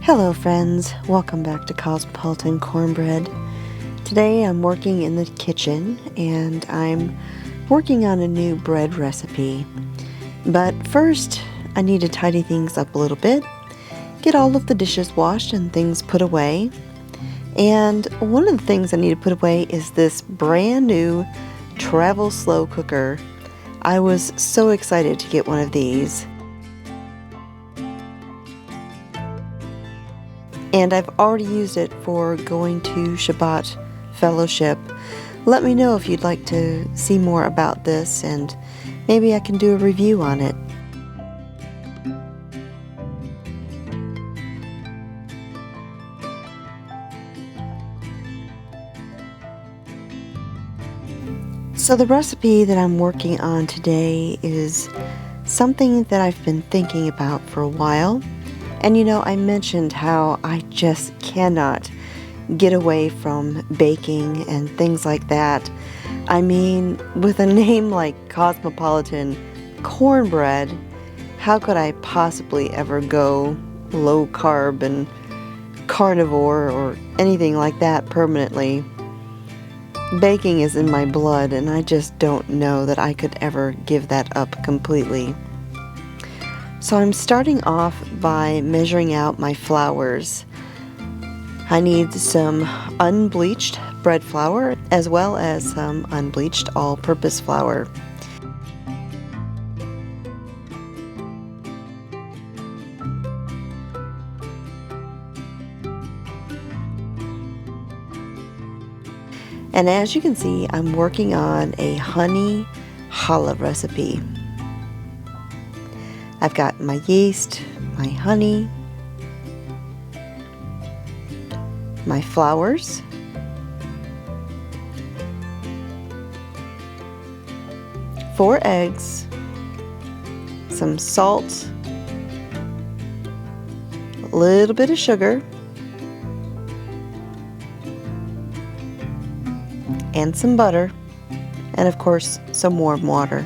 Hello friends, welcome back to Cosmopolitan Cornbread. Today I'm working in the kitchen and I'm working on a new bread recipe. But first I need to tidy things up a little bit, get all of the dishes washed and things put away. And one of the things I need to put away is this brand new travel slow cooker. I was so excited to get one of these. And I've already used it for going to Shabbat Fellowship. Let me know if you'd like to see more about this and maybe I can do a review on it. So the recipe that I'm working on today is something that I've been thinking about for a while. And I mentioned how I just cannot get away from baking and things like that. I mean, with a name like Cosmopolitan Cornbread, how could I possibly ever go low carb and carnivore or anything like that permanently? Baking is in my blood, and I just don't know that I could ever give that up completely. So I'm starting off by measuring out my flours. I need some unbleached bread flour as well as some unbleached all-purpose flour. And as you can see, I'm working on a honey challah recipe. I've got my yeast, my honey, my flours, four eggs, some salt, a little bit of sugar, and some butter, and of course some warm water.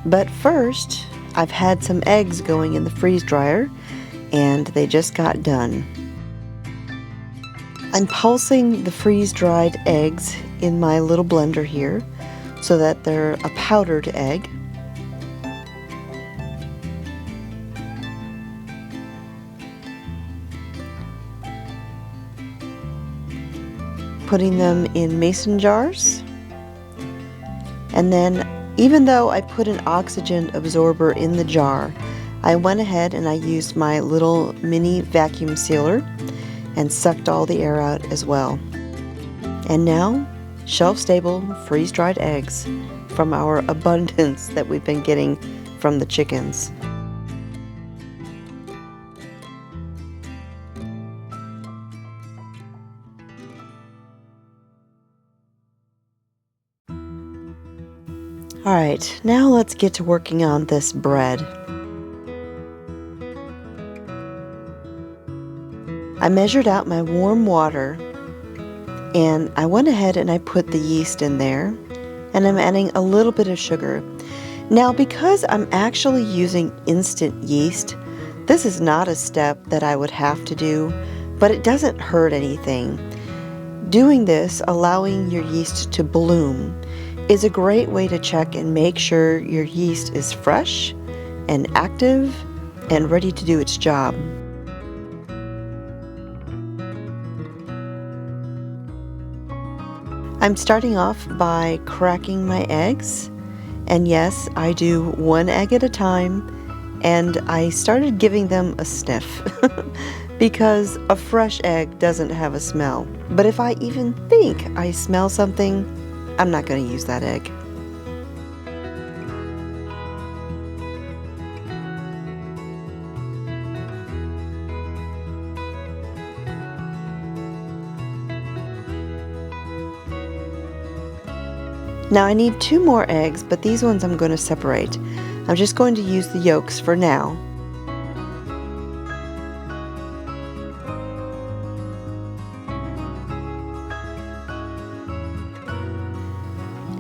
But first, I've had some eggs going in the freeze dryer and they just got done. I'm pulsing the freeze-dried eggs in my little blender here so that they're a powdered egg. Putting them in mason jars, and then even though I put an oxygen absorber in the jar, I went ahead and I used my little mini vacuum sealer and sucked all the air out as well. And now, shelf-stable freeze-dried eggs from our abundance that we've been getting from the chickens. Alright, now let's get to working on this bread. I measured out my warm water and I went ahead and I put the yeast in there, and I'm adding a little bit of sugar. Now because I'm actually using instant yeast, this is not a step that I would have to do, but it doesn't hurt anything. Doing this, allowing your yeast to bloom, is a great way to check and make sure your yeast is fresh and active and ready to do its job. I'm starting off by cracking my eggs, and yes, I do one egg at a time, and I started giving them a sniff because a fresh egg doesn't have a smell. But if I even think I smell something, I'm not going to use that egg. Now I need 2 more eggs, but these ones I'm going to separate. I'm just going to use the yolks for now.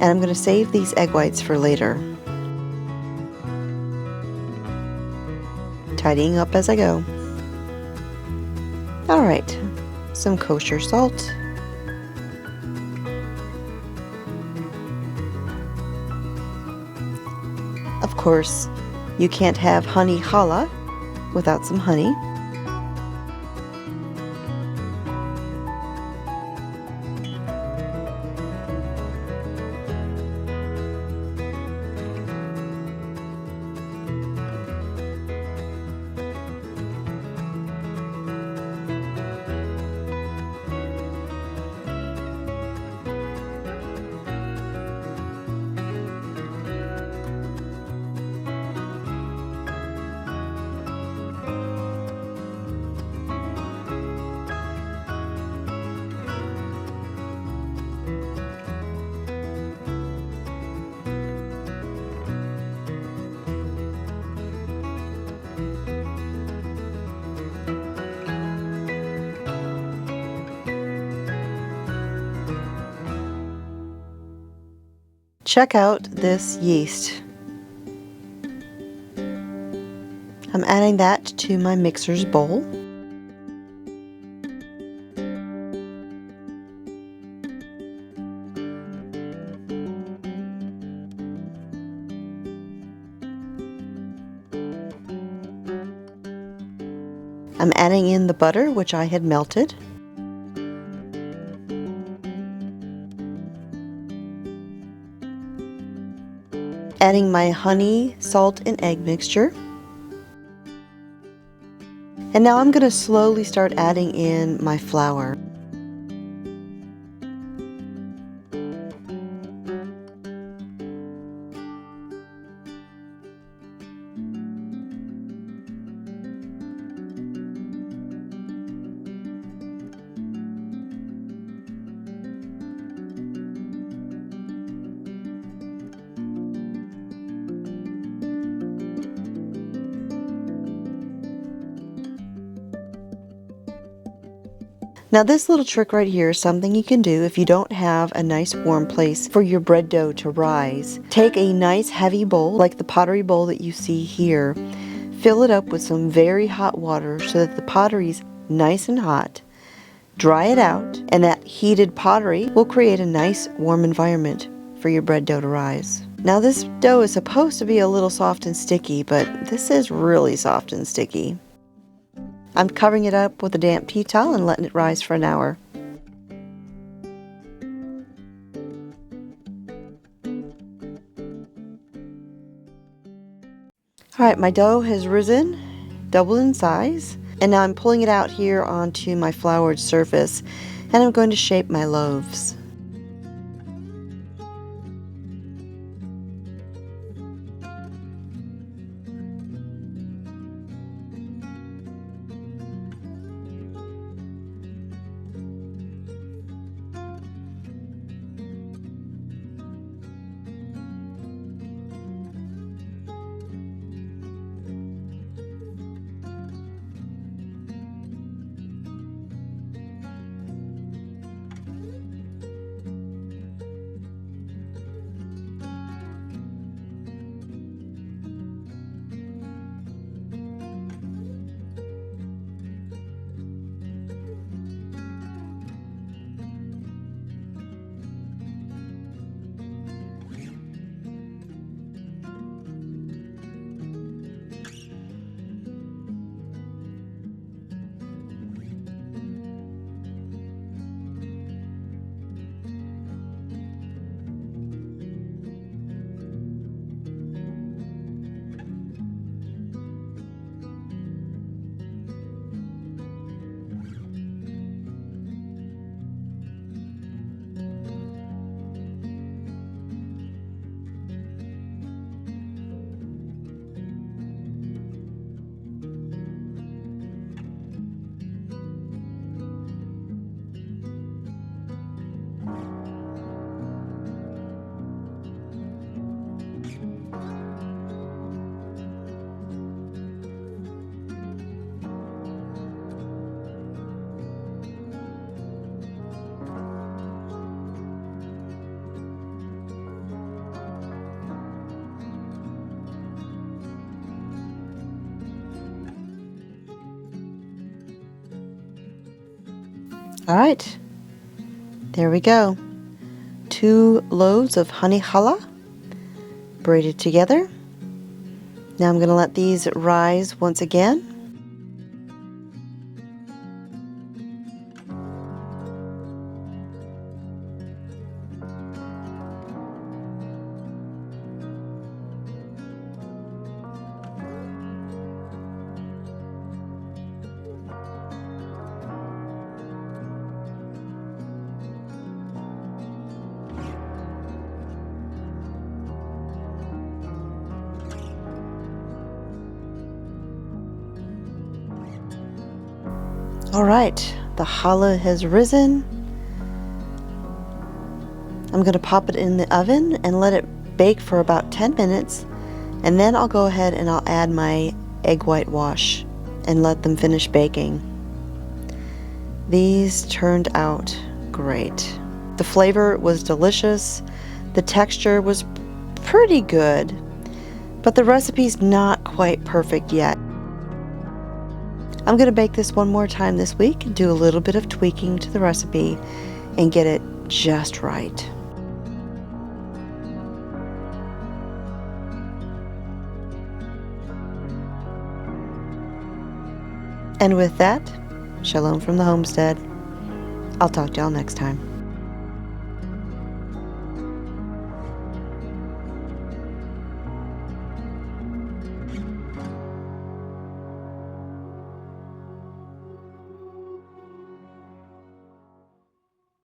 And I'm going to save these egg whites for later. Tidying up as I go. Alright, some kosher salt. Of course, you can't have honey challah without some honey. Check out this yeast. I'm adding that to my mixer's bowl. I'm adding in the butter, which I had melted. Adding my honey, salt, and egg mixture. And now I'm going to slowly start adding in my flour. Now this little trick right here is something you can do if you don't have a nice warm place for your bread dough to rise. Take a nice heavy bowl, like the pottery bowl that you see here. Fill it up with some very hot water so that the pottery's nice and hot. Dry it out, and that heated pottery will create a nice warm environment for your bread dough to rise. Now this dough is supposed to be a little soft and sticky, but this is really soft and sticky. I'm covering it up with a damp tea towel and letting it rise for an hour. Alright, my dough has risen, doubled in size, and now I'm pulling it out here onto my floured surface, and I'm going to shape my loaves. All right, there we go. 2 loaves of honey challah braided together. Now I'm going to let these rise once again. All right, the challah has risen. I'm going to pop it in the oven and let it bake for about 10 minutes, and then I'll go ahead and I'll add my egg white wash and let them finish baking. These turned out great. The flavor was delicious. The texture was pretty good, but the recipe's not quite perfect yet. I'm going to bake this one more time this week and do a little bit of tweaking to the recipe and get it just right. And with that, shalom from the homestead. I'll talk to y'all next time.